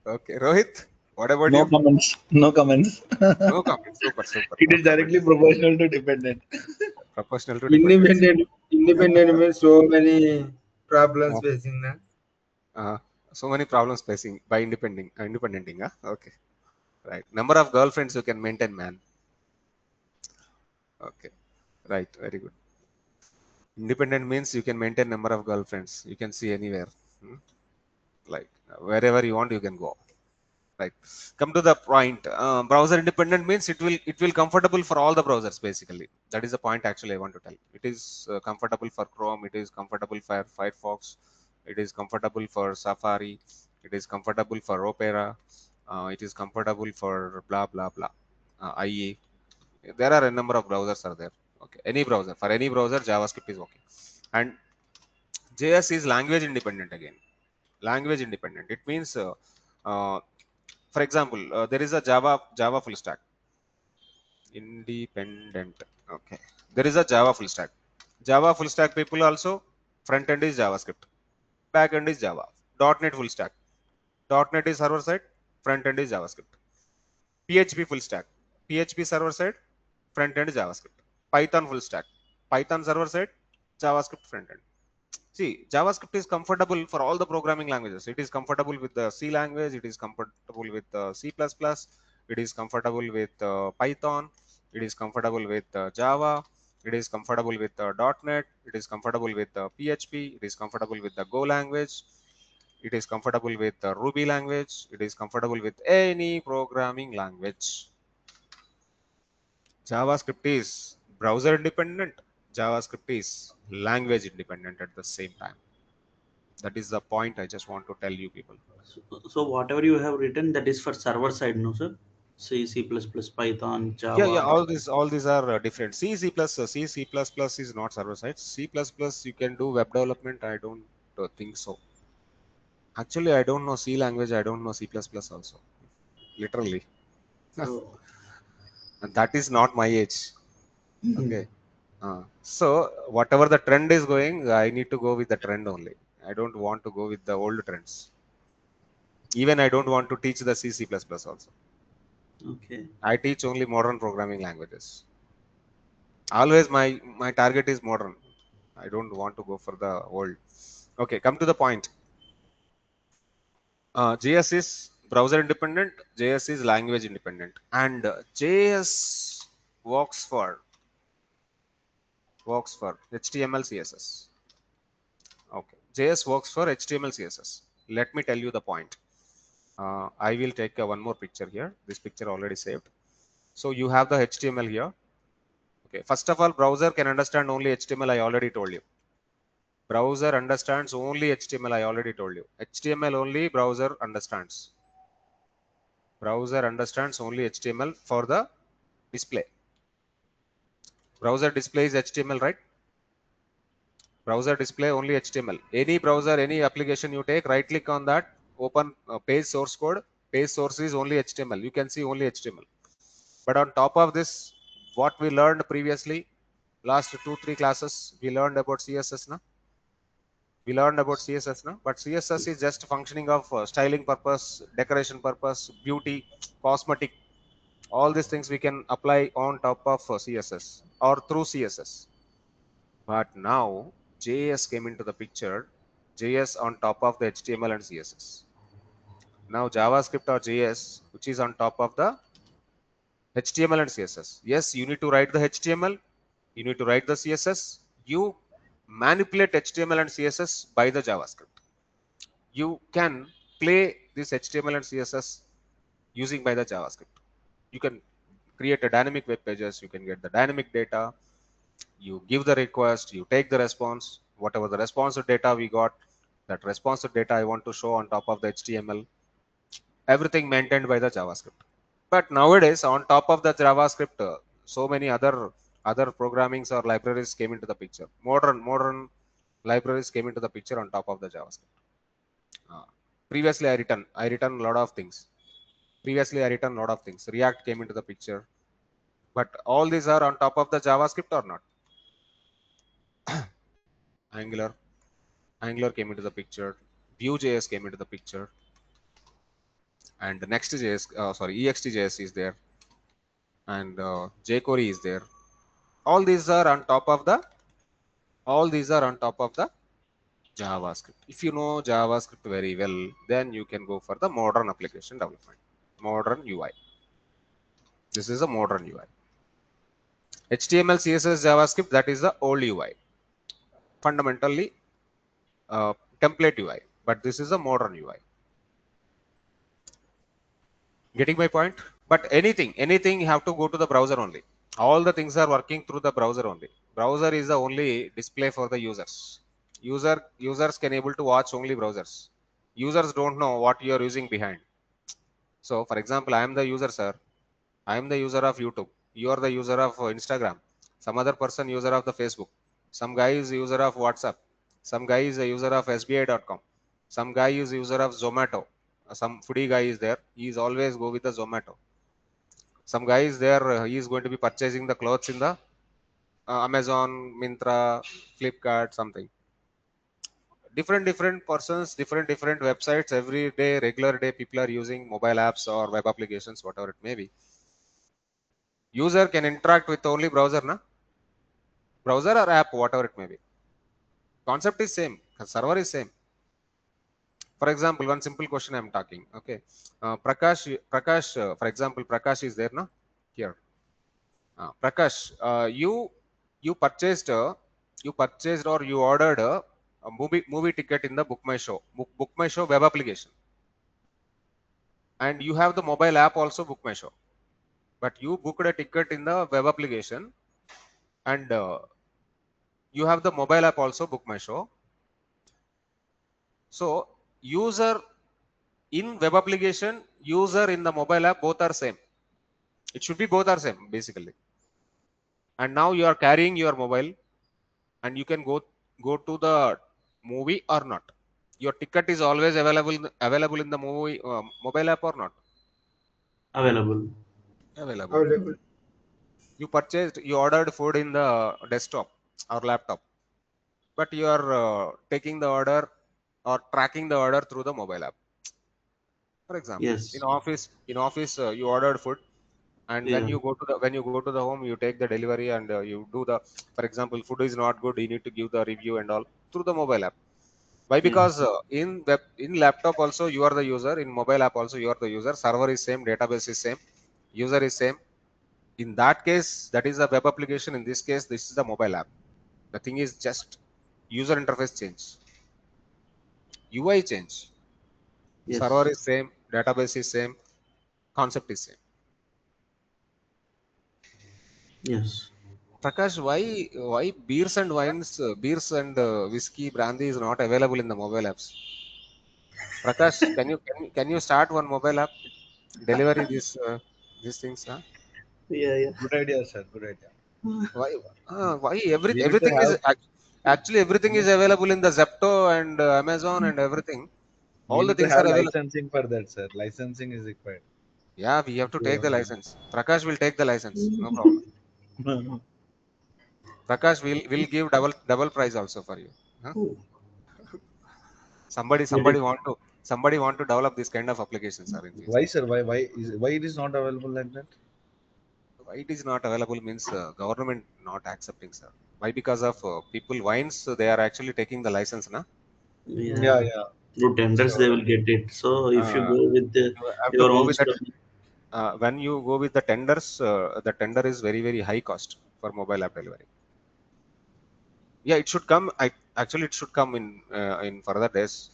Okay. Rohit, what about No you? comments. No comments. No comment. Super, super. It No is comment. directly proportional to dependent. Proportional to dependence. Independent means so many problems Uh, facing now. uh, so many problems facing by independenting. Huh? Okay. Right. Number of girlfriends you can maintain, man. Okay. Right. Very good. Independent means you can maintain number of girlfriends. You can see anywhere. Hmm? Like wherever you want, you can go. Right. Come to the point. Browser independent means it will comfortable for all the browsers basically. That is the point actually I want to tell. It is comfortable for Chrome. It is comfortable for Firefox. It is comfortable for Safari. It is comfortable for Opera. It is comfortable for blah blah blah. IE. There are a number of browsers are there. Okay. Any browser, for any browser, JavaScript is okay. And JS is language independent again. Language independent. It means, uh, for example, there is a Java full stack. Independent. Okay. There is a Java full stack. Java full stack people also, front end is JavaScript. Back end is Java. .NET full stack. .NET is server side. Front end is JavaScript. PHP full stack. PHP server side. Front end is JavaScript. Python full stack. Python server side. JavaScript front end. See, JavaScript is comfortable for all the programming languages. It is comfortable with the C language. It is comfortable with C++. It is comfortable with Python. It is comfortable with Java. It is comfortable with .NET. It is comfortable with PHP. It is comfortable with the Go language. It is comfortable with the Ruby language. It is comfortable with any programming language. JavaScript is browser independent. JavaScript is language independent at the same time. That is the point I just want to tell you people. So whatever you have written, that is for server side, no, sir? C, C++, Python, Yeah. Java. All these are different. C++ is not server side. C++ you can do web development. I don't think so. Actually, I don't know C language. I don't know C++ also. Literally, Oh. and that is not my age. Okay. So whatever the trend is going, I need to go with the trend only. I don't want to go with the old trends. Even I don't want to teach the C++ also. Okay. I teach only modern programming languages. Always my target is modern. I don't want to go for the old. Okay, come to the point. JS is browser independent. JS is language independent, and JS works for HTML CSS. Okay, JS works for HTML CSS. Let me tell you the point. I will take one more picture here. This picture already saved. So you have the HTML here. Okay, first of all, browser can understand only HTML. I already told you. Browser understands only HTML. I already told you. HTML only browser understands. Browser understands only HTML for the display. Browser displays HTML, right? Browser display only HTML. Any browser, any application you take, right click on that, open page source code. Page source is only HTML. You can see only HTML. But on top of this, what we learned previously, last 2-3 classes, we learned about CSS now. We learned about CSS now, but CSS is just functioning of styling purpose, decoration purpose, beauty, cosmetic. All these things we can apply on top of CSS or through CSS. But now JS came into the picture, JS on top of the HTML and CSS. Now JavaScript or JS, which is on top of the HTML and CSS. Yes, you need to write the HTML, you need to write the CSS. You manipulate HTML and CSS by the JavaScript. You can play this HTML and CSS using by the JavaScript. You can create a dynamic web pages, you can get the dynamic data, you give the request, you take the response, whatever the responsive data we got, that responsive data I want to show on top of the HTML, everything maintained by the JavaScript. But nowadays, on top of the JavaScript, so many other programmings or libraries came into the picture. Modern libraries came into the picture on top of the JavaScript. Previously, I written a lot of things. React came into the picture, but all these are on top of the JavaScript or not? Angular came into the picture. Vue.js came into the picture, and Next.js, EXT.js is there, and jQuery is there. All these are on top of the JavaScript. If you know JavaScript very well, then you can go for the modern application development, modern UI. This is a modern UI. HTML, CSS, JavaScript, that is the old UI. Fundamentally, template UI, but this is a modern UI. Getting my point? But anything you have to go to the browser only. All the things are working through the browser only. Browser is the only display for the users. Users can able to watch only browsers. Users don't know what you are using behind. So, for example, I am the user, sir. I am the user of YouTube. You are the user of Instagram. Some other person user of the Facebook. Some guy is user of WhatsApp. Some guy is a user of SBI.com. Some guy is user of Zomato. Some foodie guy is there. He is always go with the Zomato. Some guy is there. He is going to be purchasing the clothes in the Amazon, Myntra, Flipkart, something. Different persons, different websites. Every day, regular day, people are using mobile apps or web applications, whatever it may be. User can interact with only browser, na? Browser or app, whatever it may be. Concept is same. Server is same. For example, one simple question I am talking. Okay, Prakash. For example, Prakash is there, no? Here. Prakash, you purchased or you ordered a movie ticket in the Book My Show web application, and you have the mobile app also Book My Show, but you booked a ticket in the web application, and you have the mobile app also Book My Show. So user in web application, user in the mobile app, both are same. It should be both are same basically. And now you are carrying your mobile, and you can go to the movie or not. Your ticket is always available in the movie mobile app or not? Available. Available. You ordered food in the desktop or laptop, but you are taking the order or tracking the order through the mobile app. For example, Yes. in office you ordered food, and Yeah. when you go to the home, you take the delivery, and you do the, for example, food is not good, you need to give the review and all through the mobile app. Why? Because in laptop also you are the user, in mobile app also you are the user. Server is same, database is same, user is same. In that case, that is a web application. In this case, this is the mobile app. The thing is just user interface change, UI change. Yes. Server is same, database is same, concept is same. Yes. Prakash, why beers and wines, beers and whiskey, brandy is not available in the mobile apps? Prakash, can you start one mobile app, delivery these things? Huh? Yeah. Good idea, sir. Good idea. Why We need to everything is have. Actually, everything is available in the Zepto and Amazon and everything. We All the need to things are have available. licensing for that, sir. Licensing is required. Yeah, we have to take the Yeah. license. Prakash will take the license. No problem. Prakash will give double price also for you. Huh? Somebody want to develop this kind of applications, sir, in future. Why, sir? Why it is not available like that? Why it is not available means government not accepting, sir. Why? Because of people wines, they are actually taking the license, na? Yeah, Yeah, yeah. through tenders they So will get it. So if you uh, go with you have to your go own with that. stuff, When you go with the tenders, the tender is very very high cost for mobile app delivery. Yeah, it should come. Actually it should come in further days.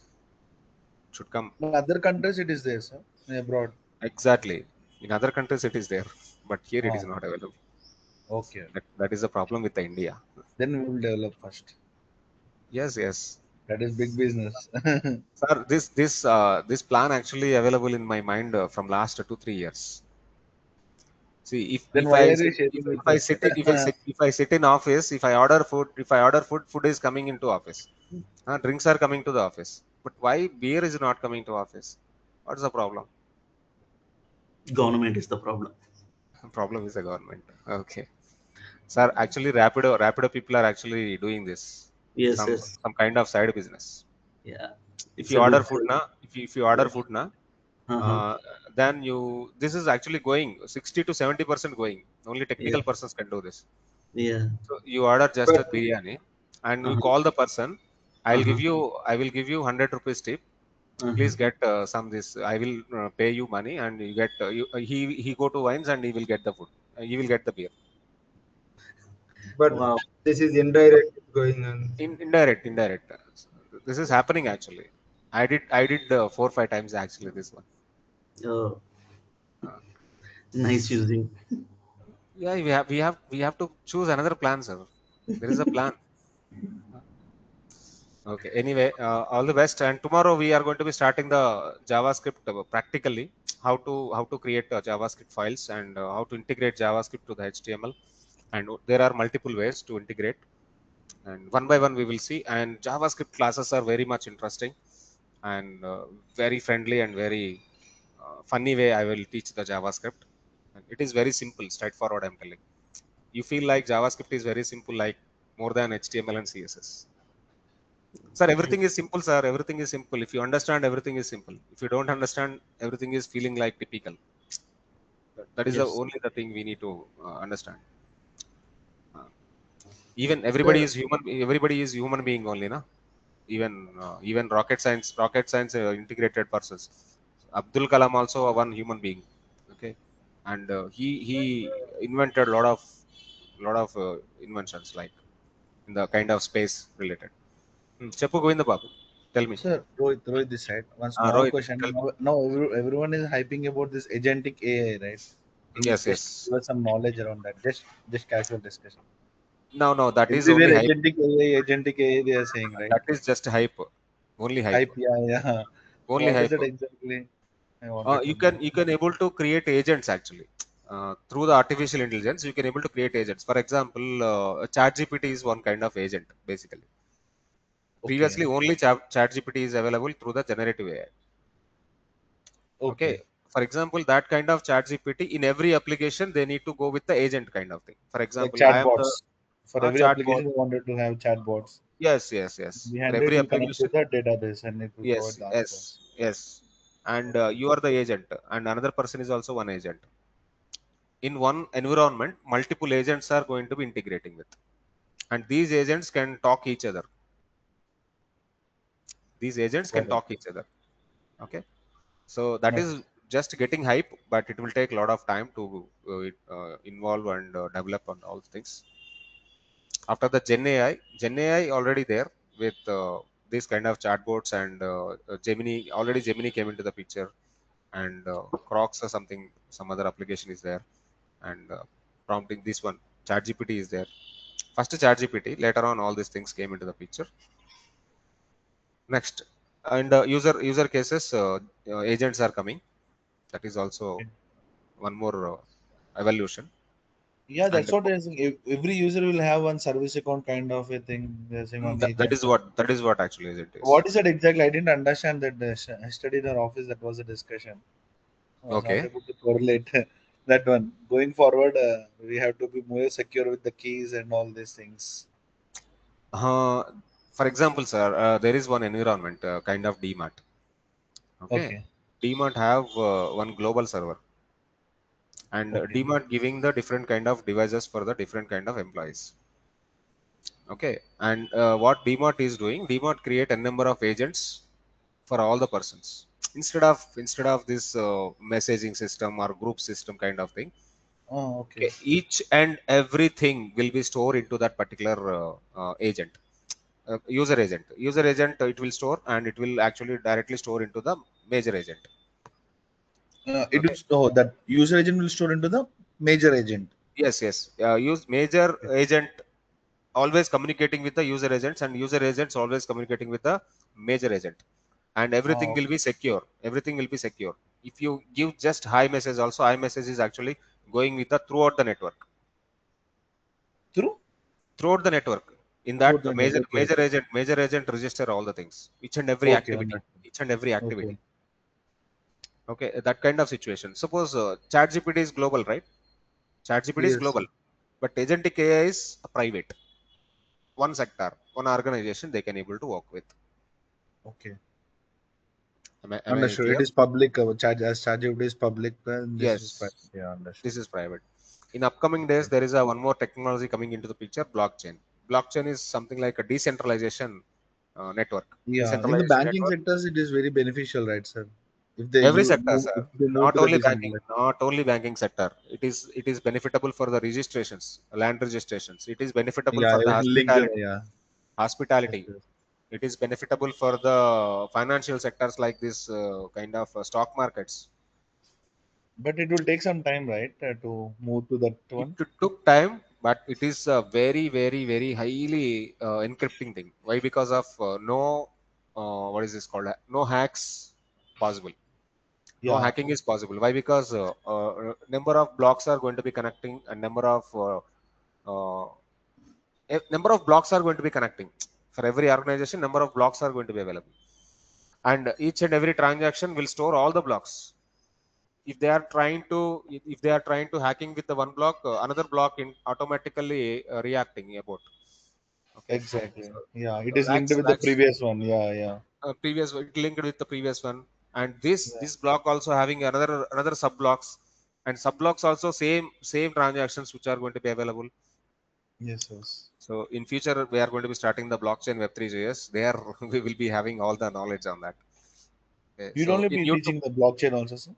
It should come. But other countries it is there, sir. Abroad. Exactly. In other countries it is there, but here it is Ah, not available. okay. That is the problem with the India. Then we will develop first. Yes, yes. That is big business. Sir, this plan actually available in my mind from last 2 3 years. See, Then if why I are you sit sharing if with I us? sit if I sit in office, if I order food is coming into office. Drinks are coming to the office. But why beer is not coming to office? What's the problem? government is the problem. Problem is the government. Okay. Sir, actually Rapido people are actually doing this. Yes, Some yes, some kind of side business. yeah, If it's you a order good food thing. na, if you order food na, Uh-huh. uh, then this is actually going 60 to 70% going. Only Yeah, technical persons can do this. yeah, So you order just a But biryani and you uh-huh, call the person. uh-huh, I will give you 100 rupees tip. uh-huh. Please get some this. I will pay you money and you get he go to wines and he will get the food. He will get the beer. but Wow. this is indirect going on. Indirect. This is happening actually. I did 4 5 times actually this one. Oh, Uh, nice using. yeah, we have to choose another plan, sir. There is a plan. Okay. Anyway, all the best. And tomorrow we are going to be starting the JavaScript practically. How to create JavaScript files and how to integrate JavaScript to the HTML. And there are multiple ways to integrate. And one by one we will see. And JavaScript classes are very much interesting and very friendly and very funny way. I will teach the JavaScript. And it is very simple, straightforward. I'm telling. You feel like JavaScript is very simple, like more than HTML and CSS. Sir, everything is simple, sir. Everything is simple. If you understand, everything is simple. If you don't understand, everything is feeling like typical. That is the Yes, only the thing we need to understand. Uh, even Sir, everybody is human being only, na? Even rocket science integrated persons. Abdul Kalam also a one human being. Okay, and he invented a lot of inventions like in the kind of space related. Cheppu Govinda Babu, tell me. Sir, Rohit this side. One small Rohit, question. tell me. Now everyone is hyping about this agentic AI, right? Can you Yes, just yes. give us some knowledge around that? Just casual discussion. No, no, that is only Everywhere hype. agentic AI they are saying, right? That is just hype. Only hype. Hype, yeah, yeah. So Only what is hype. it exactly? I wanted You to can know. you can able to create agents actually. Through the artificial intelligence, you can able to create agents. For example, ChatGPT is one kind of agent basically. Okay, Previously, only ChatGPT is available through the generative AI. okay. Okay. For example, that kind of ChatGPT in every application they need to go with the agent kind of thing. For Like example, I am the chatbots. For every chatbot. application, we wanted to have chatbots. Yes, yes, yes. For Behind it, every will connect application. with the database and it will provide Yes, the yes, answers. yes. And Okay. you are the agent, and another person is also one agent. In one environment, multiple agents are going to be integrating with, and these agents can talk each other. These agents can Got it. talk each other. Okay, so that Okay. is just getting hype, but it will take a lot of time to involve and develop on all things. After the Gen AI already there with these kind of chatbots and Gemini. Already Gemini came into the picture and Crocs or something, some other application is there, and prompting this one, ChatGPT is there. First ChatGPT, later on all these things came into the picture. Next, and user cases, agents are coming. That is also one more evolution. Yeah, And that's what they're saying. Every user will have one service account kind of a thing. They're saying one that agent. is what actually it is. What is that exactly? I didn't understand that. I studied in our office. That was a discussion. I was not Okay. able to correlate that one. Going forward, we have to be more secure with the keys and all these things. Uh, for example, sir, there is one environment, kind of DMAT. Okay. Okay. DMAT have one global server, and Okay. DMAT giving the different kind of devices for the different kind of employees. Okay. And what DMAT is doing, DMAT create a number of agents for all the persons. Instead of this messaging system or group system kind of thing. Oh, Okay. okay. Each and everything will be stored into that particular agent. User agent, it will store, and it will actually directly store into the major agent. It Okay. will that user agent will store into the major agent. Yes. Use major agent always communicating with the user agents, and user agents always communicating with the major agent, and everything Oh, will be secure. Everything will be secure. If you give just hi message, also hi message is actually going with the throughout the network. through Throughout the network, in that through the net. major Okay. major agent register all the things, each and every Okay. activity, Understood. each and every activity. Okay. Okay, that kind of situation. Suppose chat gpt is global, right? Chat gpt is Yes. global, but agentic AI is a private, one sector, one organization they can able to work with. Okay. Am I Understood. It clear? is public. Charge as ChatGPT is public. This is private. Yes, Yeah. Understood. this is private. In upcoming days, there is a one more technology coming into the picture, blockchain. Blockchain is something like a decentralization network. Yeah. In the Decentralization banking network. sectors, it is very beneficial, right, sir? Every sector, sir. If they move to the decentralized. Not only banking sector. It is benefitable for the registrations, land registrations. It is benefitable Yeah. for the Linked. hospitality. Yeah. Yes. Hospitality. Yes. It is benefitable for the financial sectors like this kind of stock markets. But it will take some time, right, to move to that It one. took time, but it is a very highly encrypting thing. Why? Because of no, what is this called? No hacks possible. No Yeah. hacking is possible. Why? Because number of blocks are going to be connecting, and uh, number of blocks are going to be connecting. For every organization, number of blocks are going to be available, and each and every transaction will store all the blocks. If they are trying to hacking with the one block, another block in automatically reacting about. Okay. Exactly. So, Yeah. It is linked lakhs with the lakhs previous one. Yeah. Yeah. previous, it linked with the previous one, and this Yeah. this block also having another sub blocks, and sub blocks also same transactions which are going to be available. Yes. Yes. So in future we are going to be starting the blockchain web3 JS there. We will be having all the knowledge on that. Okay. You'd So only in be YouTube, teaching the blockchain also, sir?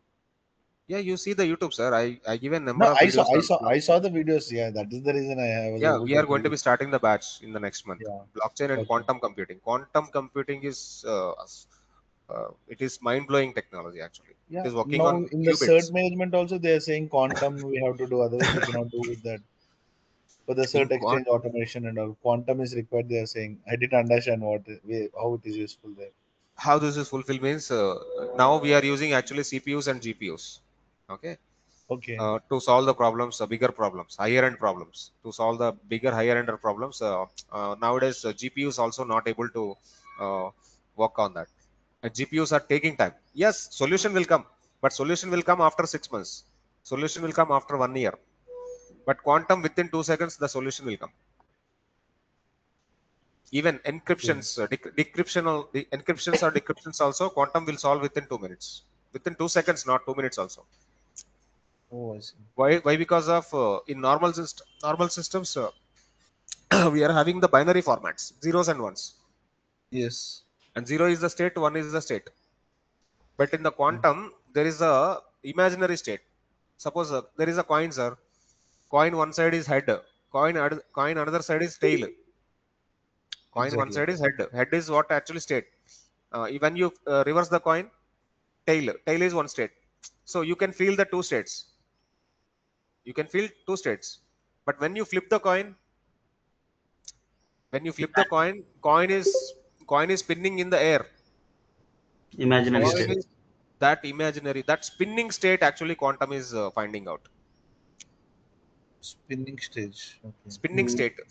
yeah, you see the YouTube, sir. I give a number No, of videos on I blockchain. saw the videos. Yeah, that is the reason I was Yeah, able we to are tell going to you. be starting the batch in the next month. Yeah. Blockchain and Okay. quantum computing. Quantum computing is it is mind-blowing technology actually. It Yeah. is working Now on in the cert qubits. management also they are saying quantum we have to do. Otherwise we cannot do with that. For the In cert exchange automation and all, quantum is required. They are saying. I didn't understand how it is useful there. how this is fulfilled means now we are using actually CPUs and GPUs. Okay. Okay. To solve the problems, bigger problems, higher end problems. To solve the bigger higher end problems, nowadays GPUs also not able to uh, work on that. And GPUs are taking time. Yes, solution will come, but solution will come after 6 months. Solution will come after 1 year. But quantum within 2 seconds, the solution will come. Even Okay. encryptions, the encryptions or decryptions also, quantum will solve within 2 minutes. Within 2 seconds, not 2 minutes also. Oh, I see. Why? Why? Because of in normal systems, we are having the binary formats, zeros and ones, Yes. and zero is the state, one is the state. But in the quantum, there is a imaginary state. Suppose there is a coin, sir. Coin one side is head, coin another side is tail. Coin one Exactly. side is head. Head is what actually state. When you reverse the coin, tail is one state. So you can feel the two states. You can feel two states. But when you flip the coin is spinning in the air. Imaginary Coin state. Yes. is that imaginary, that spinning state actually quantum is finding out. Spinning stage. Okay.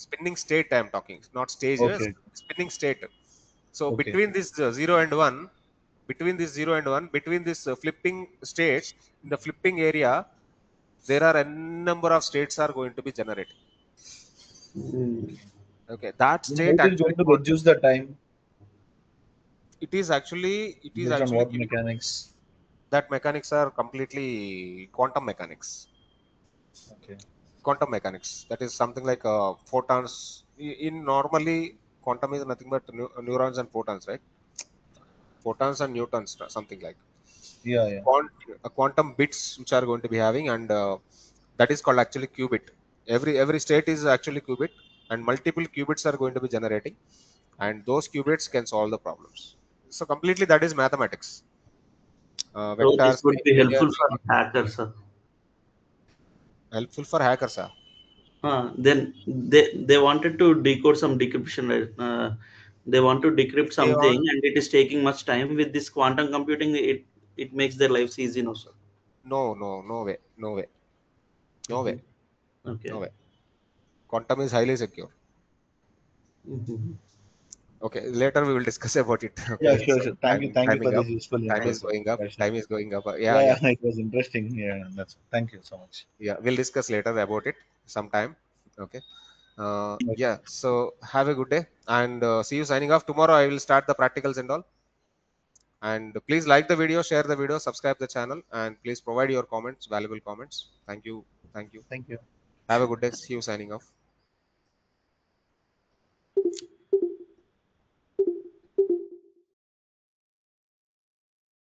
Spinning state I'm talking, not stages, Okay. spinning state. So Okay. between this 0 and 1, between this 0 and 1, between this flipping states, in the flipping area, there are a number of states are going to be generated. Okay, that Then how state it is actually going to reduce the time it is actually based on what mechanics? that mechanics are completely quantum mechanics. Okay. Quantum mechanics, that is something like photons. In normally quantum is nothing but neurons and photons, right? Photons and newtons, something like Yeah, yeah. quantum bits which are going to be having, and that is called actually qubit. Every state is actually qubit, and multiple qubits are going to be generating, and those qubits can solve the problems. So completely that is mathematics. So this Vectors, would be linear, helpful for hackers, sir. helpful for hackers. Then they wanted to decode some decryption, right? They want to decrypt They something, want and it is taking much time. With this quantum computing, it makes their lives easy, no, sir. no way, no way, no way, Okay. no way. Quantum is highly secure. Mhm. Okay, later we will discuss about it. Yeah, Okay, sure, so sure. time Thank you for timing this up. useful Time info, is sir. going up. That's it. Time is going up. Yeah, Yeah, yeah, yeah, it was interesting. Yeah, that's thank you so much. yeah. We'll discuss later about it sometime. Okay. Okay. Yeah. So have a good day, and see you signing off tomorrow. I will start the practicals and all. And please like the video, share the video, subscribe the channel, and please provide your comments, valuable comments. Thank you. Thank you. Thank you. Have a good day. See you signing off.